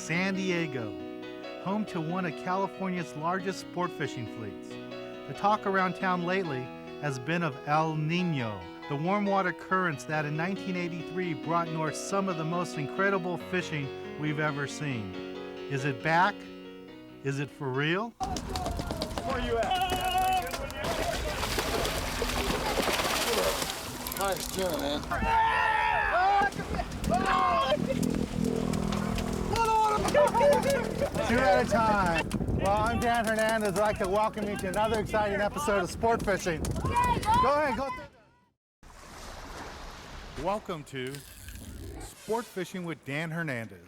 San Diego, home to one of California's largest sport fishing fleets. The talk around town lately has been of El Nino, the warm water currents that in 1983 brought north some of the most incredible fishing we've ever seen. Is it back? Is it for real? Where you at? Nice tuna, man. 2 at a time. Well, I'm Dan Hernandez. I'd like to welcome you to another exciting episode of Sport Fishing. Go ahead, go through that. Welcome to Sport Fishing with Dan Hernandez.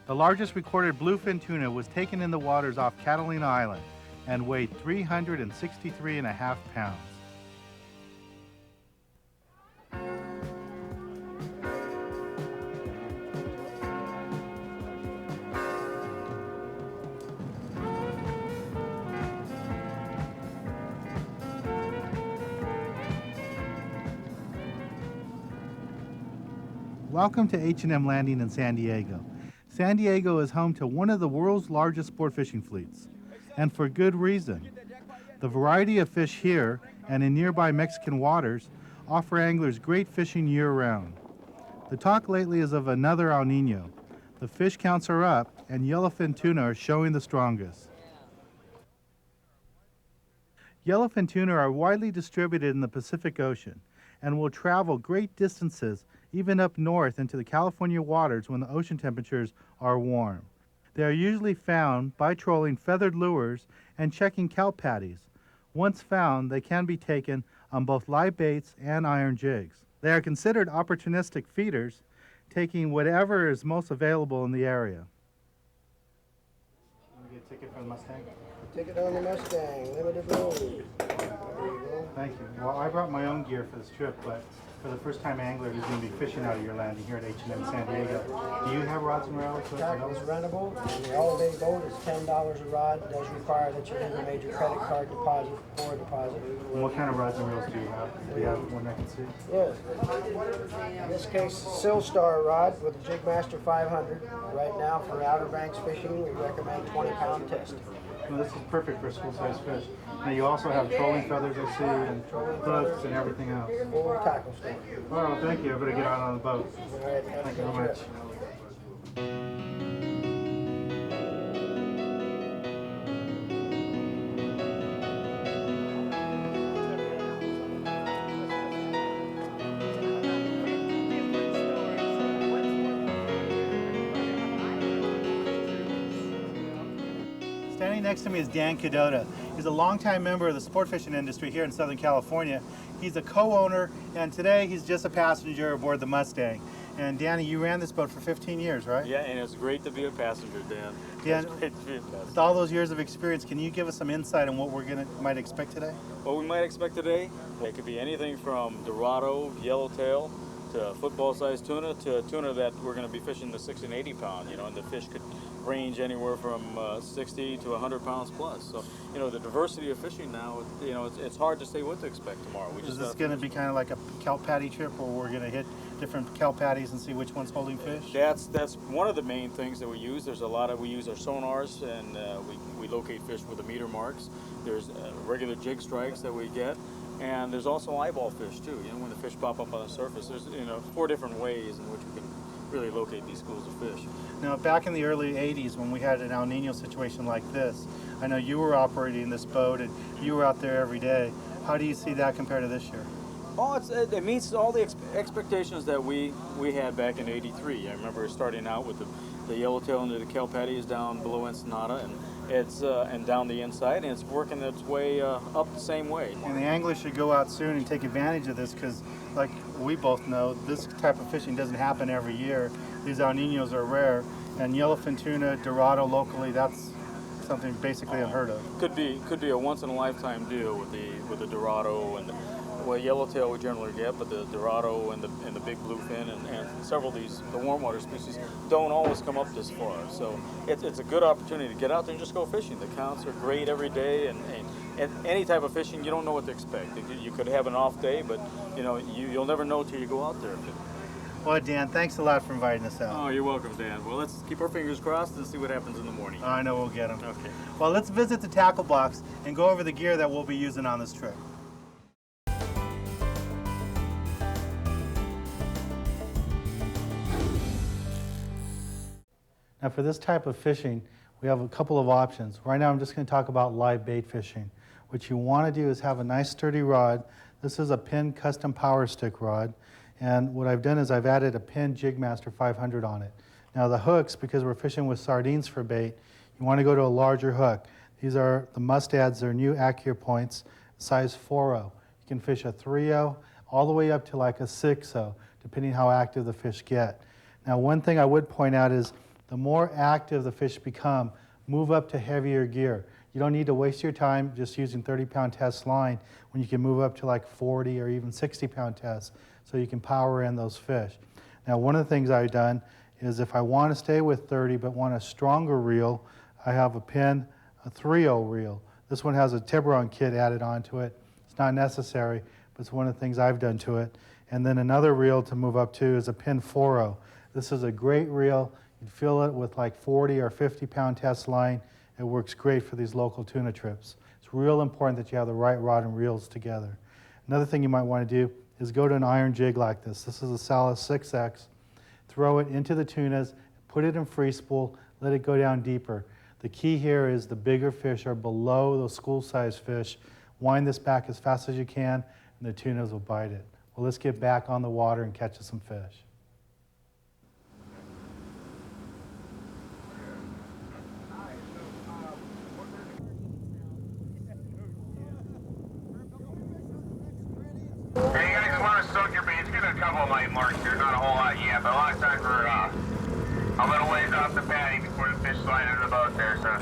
The largest recorded bluefin tuna was taken in the waters off Catalina Island and weighed 363.5 pounds. Welcome to H&M Landing in San Diego. San Diego is home to one of the world's largest sport fishing fleets, and for good reason. The variety of fish here and in nearby Mexican waters offer anglers great fishing year-round. The talk lately is of another El Nino. The fish counts are up, and yellowfin tuna are showing the strongest. Yellowfin tuna are widely distributed in the Pacific Ocean and will travel great distances even up north into the California waters when the ocean temperatures are warm. They are usually found by trolling feathered lures and checking kelp patties. Once found, they can be taken on both live baits and iron jigs. They are considered opportunistic feeders, taking whatever is most available in the area. Can we get a ticket for the Mustang? Ticket on the Mustang, limited load. There you go. Thank you. Well, I brought my own gear for this trip, but for the first time angler who's going to be fishing out of your landing here at H&M San Diego, do you have rods and reels? Tackle is rentable. And the all-day boat is $10 a rod. It does require that you leave a major credit card deposit for a deposit. And what kind of rods and reels do you have? Do you have one I can see? Yes. In this case, Silstar rod with a Jigmaster 500. Right now, for Outer Banks fishing, we recommend 20-pound test. Well, this is perfect for school-sized fish. Now you also have trolling feathers, I see, and hooks and everything else. Full tackle store. Oh, thank you. I better get out on the boat. All right, Thank you very much. Standing next to me is Dan Cadota. He's a longtime member of the sport fishing industry here in Southern California. He's a co-owner, and today he's just a passenger aboard the Mustang. And Danny, you ran this boat for 15 years, right? Yeah, and it's great to be a passenger, Dan. Dan, It's great to be a passenger. with all those years of experience, can you give us some insight on what might expect today? What we might expect today, it could be anything from Dorado, yellowtail, to football-sized tuna, to a tuna that we're going to be fishing the 60 and 80 pound, and the fish could range anywhere from 60 to 100 pounds plus. So, the diversity of fishing now, it's hard to say what to expect tomorrow. Is this going to be kind of like a kelp patty trip where we're going to hit different kelp patties and see which one's holding fish? That's one of the main things that we use. There's we use our sonars, and we locate fish with the meter marks. There's regular jig strikes that we get. And there's also eyeball fish too. When the fish pop up on the surface, there's 4 different ways in which we can really locate these schools of fish. Now, back in the early 80s, when we had an El Nino situation like this, I know you were operating this boat and you were out there every day. How do you see that compared to this year? Oh, it meets all the expectations that we had back in '83. I remember starting out with the yellowtail and the kelp patties down below Ensenada, and it's and down the inside, and it's working its way up the same way. And the anglers should go out soon and take advantage of this because, like we both know, this type of fishing doesn't happen every year. These El Ninos are rare, and yellowfin tuna, Dorado locally, that's something basically unheard of. Could be a once in a lifetime deal with the Dorado and well, yellowtail we generally get, but the Dorado and the big bluefin and several of these the warm water species don't always come up this far. So it's a good opportunity to get out there and just go fishing. The counts are great every day, and any type of fishing you don't know what to expect. You could have an off day, but you know you'll never know till you go out there. Well, Dan, thanks a lot for inviting us out. Oh, you're welcome, Dan. Well, let's keep our fingers crossed and see what happens in the morning. I know we'll get them. Okay. Well, let's visit the tackle box and go over the gear that we'll be using on this trip. Now, for this type of fishing, we have a couple of options. Right now, I'm just going to talk about live bait fishing. What you want to do is have a nice sturdy rod. This is a Penn custom power stick rod. And what I've done is I've added a Penn Jigmaster 500 on it. Now the hooks, because we're fishing with sardines for bait, you want to go to a larger hook. These are the Mustads, they're new Accure points, size 4.0. You can fish a 3.0 all the way up to like a 6.0, depending how active the fish get. Now one thing I would point out is the more active the fish become, move up to heavier gear. You don't need to waste your time just using 30-pound test line when you can move up to like 40 or even 60-pound tests so you can power in those fish. Now, one of the things I've done is if I want to stay with 30 but want a stronger reel, I have a Penn, a 3.0 reel. This one has a Tiburon kit added onto it. It's not necessary, but it's one of the things I've done to it. And then another reel to move up to is a Penn 4.0. This is a great reel. You'd fill it with like 40 or 50-pound test line. It works great for these local tuna trips. It's real important that you have the right rod and reels together. Another thing you might want to do is go to an iron jig like this. This is a Salas 6X. Throw it into the tunas, put it in free spool, let it go down deeper. The key here is the bigger fish are below those school-sized fish. Wind this back as fast as you can, and the tunas will bite it. Well, let's get back on the water and catch us some fish. Hey, you guys want to soak your baits? Get a couple of light marks here, not a whole lot yet, but a lot of times we're a little ways off the patty before the fish slide into the boat there, so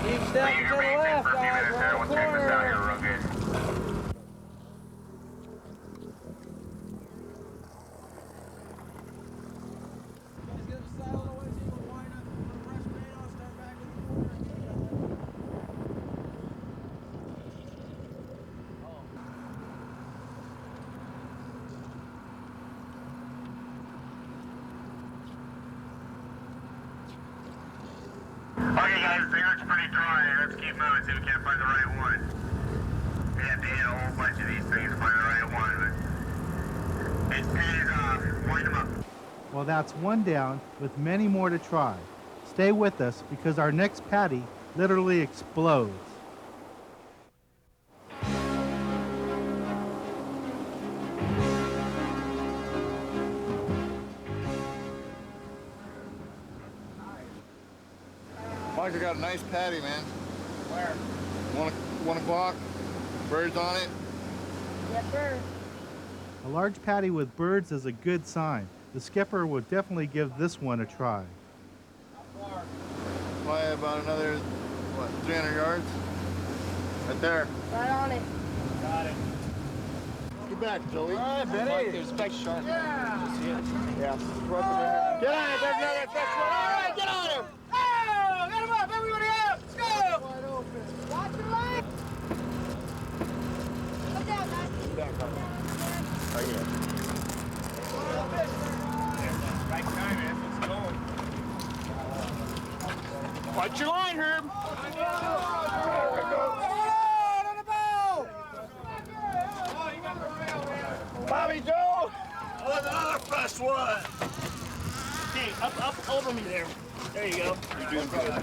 leave your baits in for a few minutes there. We'll check this out here real good. Okay guys, the air's pretty dry. Let's keep moving, see if we can't find the right one. We have to hit a whole bunch of these things to find the right one, but it pays off. Wind them up. Well, that's one down with many more to try. Stay with us because our next patty literally explodes. Mike, I got a nice patty, man. Where? 1 o'clock, birds on it. Yes, sir. A large patty with birds is a good sign. The skipper will definitely give this one a try. Probably about another, 300 yards? Right there. Right on it. Got it. Get back, Joey. All right, Betty. There's a big shark. Yeah. Just see it? Yeah. Get on it, baby. All right, get on him. Oh, get him up, everybody up. Let's go. Wide open. Watch your leg. Come down, guys. Right here. Right time, man. Let's go. Watch your line, Herb. Bobby Joe! Oh, there's another fresh one! Hey, up over me there. There you go. You're doing good.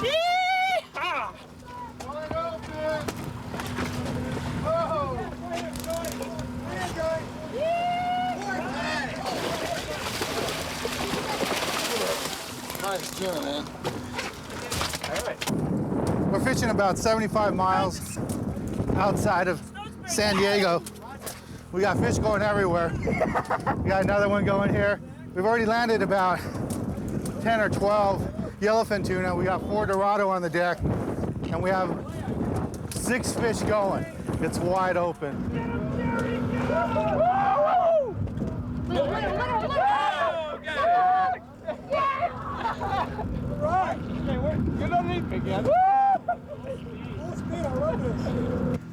Yee-haw! Wide open! Oh! Nice tuna, man. We're fishing about 75 miles outside of San Diego. We got fish going everywhere. We got another one going here. We've already landed about 10 or 12 yellowfin tuna. We got 4 Dorado on the deck, and we have 6 fish going. It's wide open.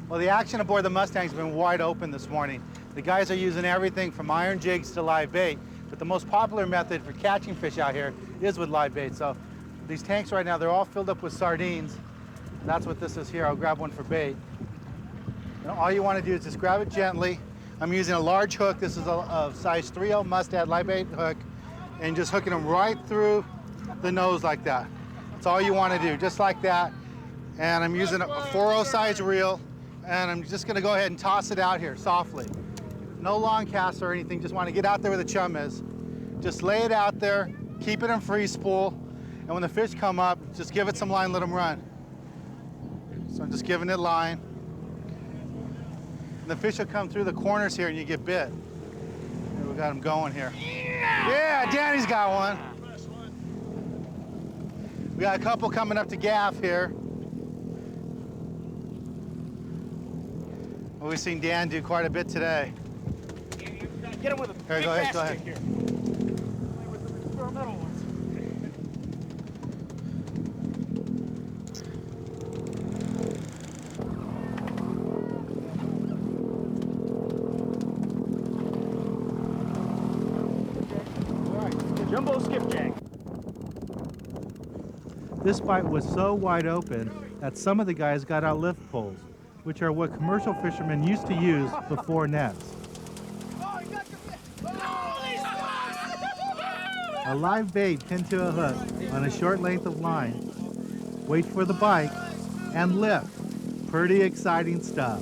Well, the action aboard the Mustang's been wide open this morning. The guys are using everything from iron jigs to live bait, but the most popular method for catching fish out here is with live bait. So these tanks right now, they're all filled up with sardines. That's what this is here. I'll grab one for bait. And all you want to do is just grab it gently. I'm using a large hook. This is a size 3/0 mustad live bait hook, and just hooking them right through the nose like that. That's all you want to do, just like that. And I'm using a 4/0 size reel, and I'm just going to go ahead and toss it out here softly. No long cast or anything, just want to get out there where the chum is. Just lay it out there, keep it in free spool, and when the fish come up, just give it some line, let them run. So I'm just giving it line. And the fish will come through the corners here and you get bit. Here, we got him going here. Yeah, Danny's got one. We got a couple coming up to gaff here. Well, we've seen Dan do quite a bit today. Get him with a Here, go ahead, go ahead. Here. With the experimental ones. Jumbo skipjack. This bite was so wide open that some of the guys got out lift poles, which are what commercial fishermen used to use before nets. A live bait pinned to a hook on a short length of line. Wait for the bite and lift. Pretty exciting stuff.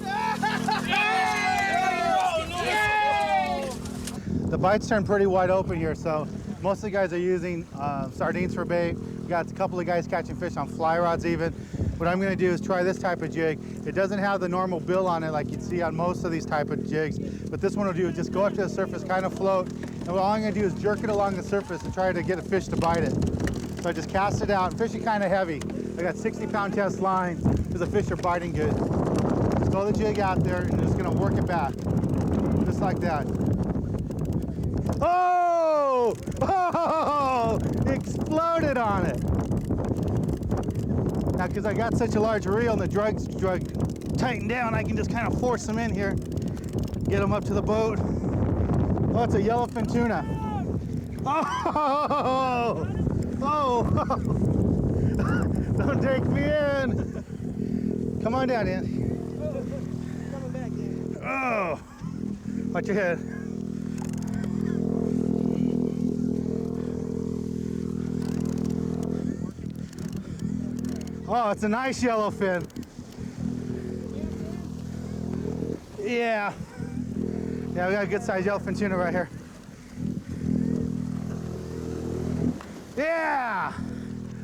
The bites turned pretty wide open here, so most of the guys are using sardines for bait. We got a couple of guys catching fish on fly rods even. What I'm gonna do is try this type of jig. It doesn't have the normal bill on it like you'd see on most of these type of jigs, but this one will do is just go up to the surface, kind of float, and all I'm gonna do is jerk it along the surface and try to get a fish to bite it. So I just cast it out. Fish are kind of heavy. I got 60-pound test line because the fish are biting good. Just throw the jig out there and just gonna work it back, just like that. Oh! Oh! Exploded on it. Now, because I got such a large reel and the drug's tightened down, I can just kind of force them in here, get them up to the boat. Oh, it's a yellowfin tuna. Oh! Oh! Don't take me in. Come on down, Andy. Coming back in. Oh! Watch your head. Oh, it's a nice yellowfin. Yeah. Yeah, we got a good sized yellowfin tuna right here. Yeah!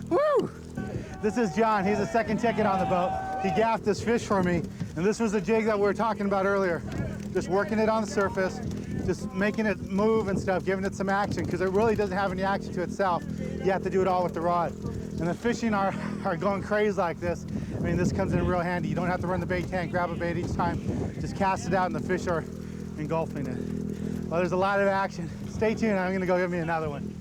Woo! This is John. He's a second ticket on the boat. He gaffed this fish for me, and this was the jig that we were talking about earlier. Just working it on the surface, just making it move and stuff, giving it some action, because it really doesn't have any action to itself. You have to do it all with the rod. And the fishing are going crazy like this. I mean, this comes in real handy. You don't have to run the bait tank, grab a bait each time. Just cast it out and the fish are engulfing it. Well, there's a lot of action. Stay tuned, I'm gonna go get me another one.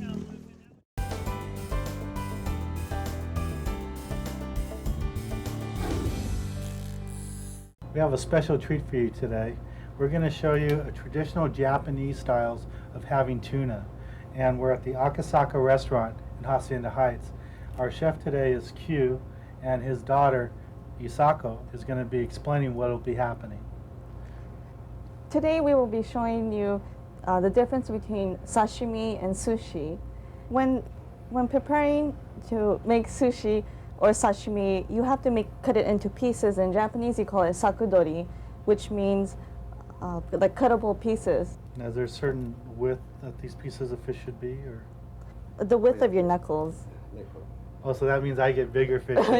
We have a special treat for you today. We're gonna show you a traditional Japanese styles of having tuna. And we're at the Akasaka restaurant in Hacienda Heights. Our chef today is Q, and his daughter, Isako, is going to be explaining what will be happening. Today we will be showing you the difference between sashimi and sushi. When when preparing to make sushi or sashimi, you have to cut it into pieces. In Japanese, you call it sakudori, which means like cuttable pieces. Now, is there a certain width that these pieces of fish should be, or? The width of your knuckles. Oh, so that means I get bigger fish. I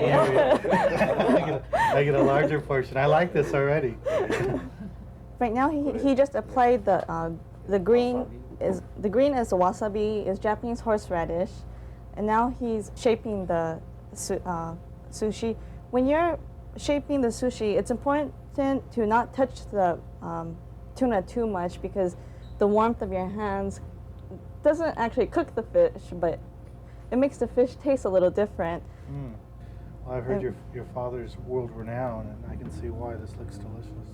get a larger portion. I like this already. Right now, he just applied the green is wasabi, is Japanese horseradish, and now he's shaping the sushi. When you're shaping the sushi, it's important to not touch the tuna too much because the warmth of your hands doesn't actually cook the fish, but it makes the fish taste a little different. Mm. Well, I've heard your father's world renowned, and I can see why this looks delicious.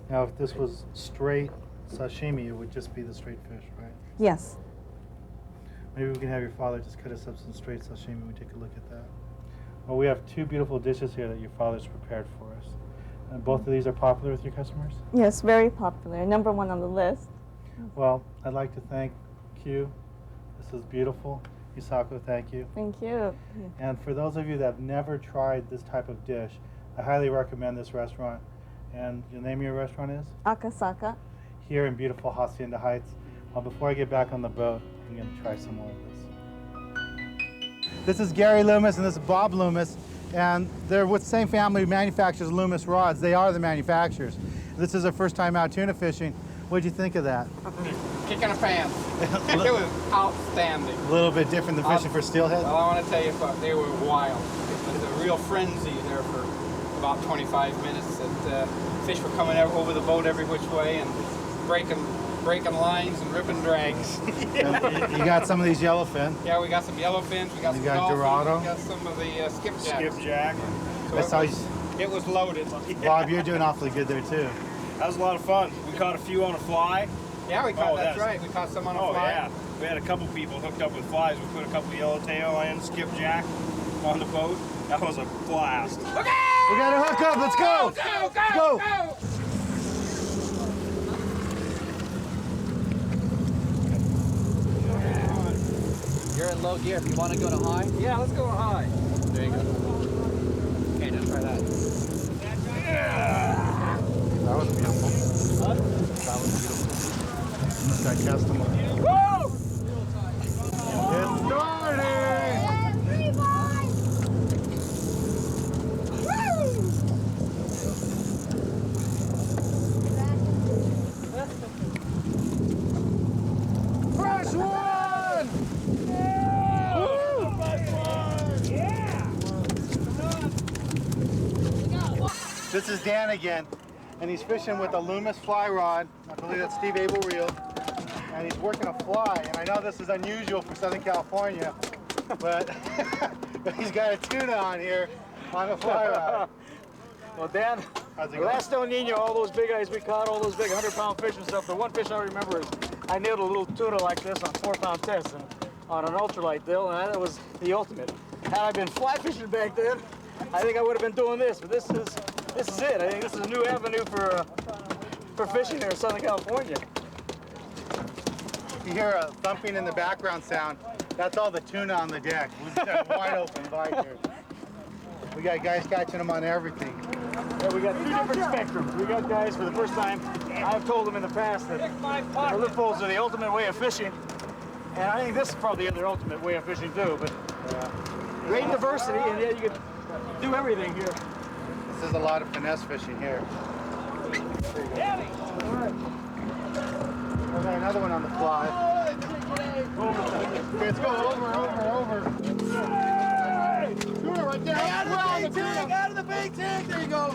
Now, if this was straight sashimi, it would just be the straight fish, right? Yes. Maybe we can have your father just cut us up some straight sashimi. We take a look at that. Well, we have two beautiful dishes here that your father's prepared for us. And both of these are popular with your customers? Yes, very popular. Number one on the list. Well, I'd like to thank Q. This is beautiful. Isako, thank you. Thank you. And for those of you that have never tried this type of dish, I highly recommend this restaurant. And the name of your restaurant is? Akasaka. Here in beautiful Hacienda Heights. Before I get back on the boat, I'm going to try some more of this. This is Gary Loomis and this is Bob Loomis. And they're with the same family who manufactures Loomis rods. They are the manufacturers. This is their first time out tuna fishing. What did you think of that? Kick in the pants. It was outstanding. A little bit different than fishing for steelhead? Well, I want to tell you, they were wild. It was a real frenzy there for about 25 minutes. Fish were coming over the boat every which way and breaking lines and ripping drags. You got some of these yellowfin. Yeah, we got some yellowfins, we got some dolphins, Dorado. we got some of the skipjacks. Skipjack. So it was loaded. Bob, you're doing awfully good there too. That was a lot of fun. We caught a few on a fly. Yeah, we caught, that's right. We caught some on a fly. Oh, yeah. We had a couple people hooked up with flies. We put a couple yellowtail and skipjack on the boat. That was a blast. Okay! We got to hook up. Let's go. Go! You're in low gear. If you want to go to high, Yeah, let's go high. there you go. Okay, now try that. That was beautiful. That was beautiful. This guy cast them up. Woo! It's starting! Fresh one! This is Dan again, and he's fishing with a Loomis fly rod. I believe that's Steve Abel reel. And he's working a fly, and I know this is unusual for Southern California, but, but he's got a tuna on here on a fly rod. Well, Dan, How's it the going? last El Nino, all those big guys we caught, all those big 100-pound fish and stuff, the one fish I remember is I nailed a little tuna like this on 4-pound test and on an ultralight deal, and that was the ultimate. Had I been fly fishing back then, I think I would have been doing this, but this is it. I think this is a new avenue for fishing here in Southern California. You hear a thumping in the background sound. That's all the tuna on the deck. We've got a wide open bite here. We got guys catching them on everything. Yeah, we got two different spectrums. We got guys for the first time. I've told them in the past that the lip poles are the ultimate way of fishing, and I think this is probably their ultimate way of fishing too. But great diversity, and yet you can do everything here. This is a lot of finesse fishing here. There you go. All right. We got another one on the fly. Okay, let's go over. Tuna right there. Out of the big tank! There you go!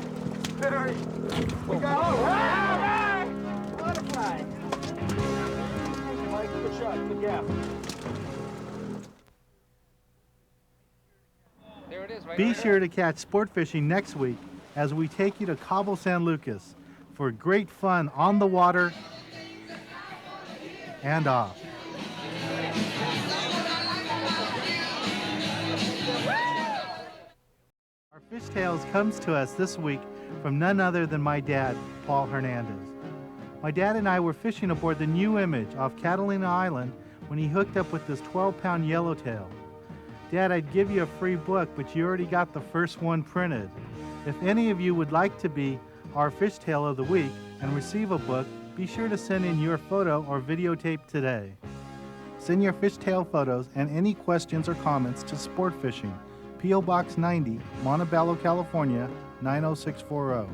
We got butterfly. Mike, good shot, good gap. There it is, right Be there. sure to catch Sport Fishing next week as we take you to Cabo San Lucas for great fun on the water and off. Our Fish Tales comes to us this week from none other than my dad, Paul Hernandez. My dad and I were fishing aboard the New Image off Catalina Island when he hooked up with this 12-pound yellowtail. Dad, I'd give you a free book, but you already got the first one printed. If any of you would like to be our fishtail of the week and receive a book, be sure to send in your photo or videotape today. Send your fishtail photos and any questions or comments to Sport Fishing, P.O. Box 90, Montebello, California, 90640.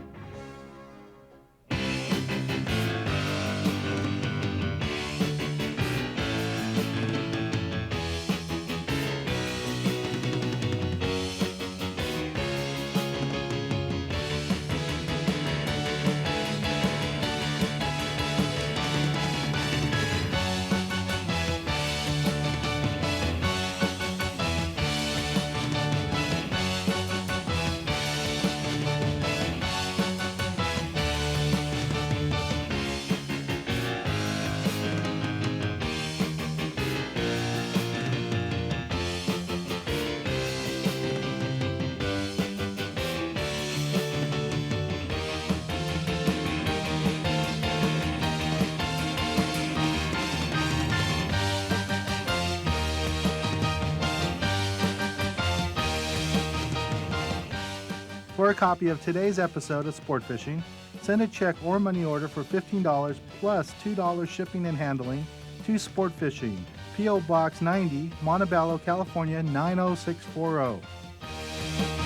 For a copy of today's episode of Sport Fishing, send a check or money order for $15 plus $2 shipping and handling to Sport Fishing, P.O. Box 90, Montebello, California, 90640.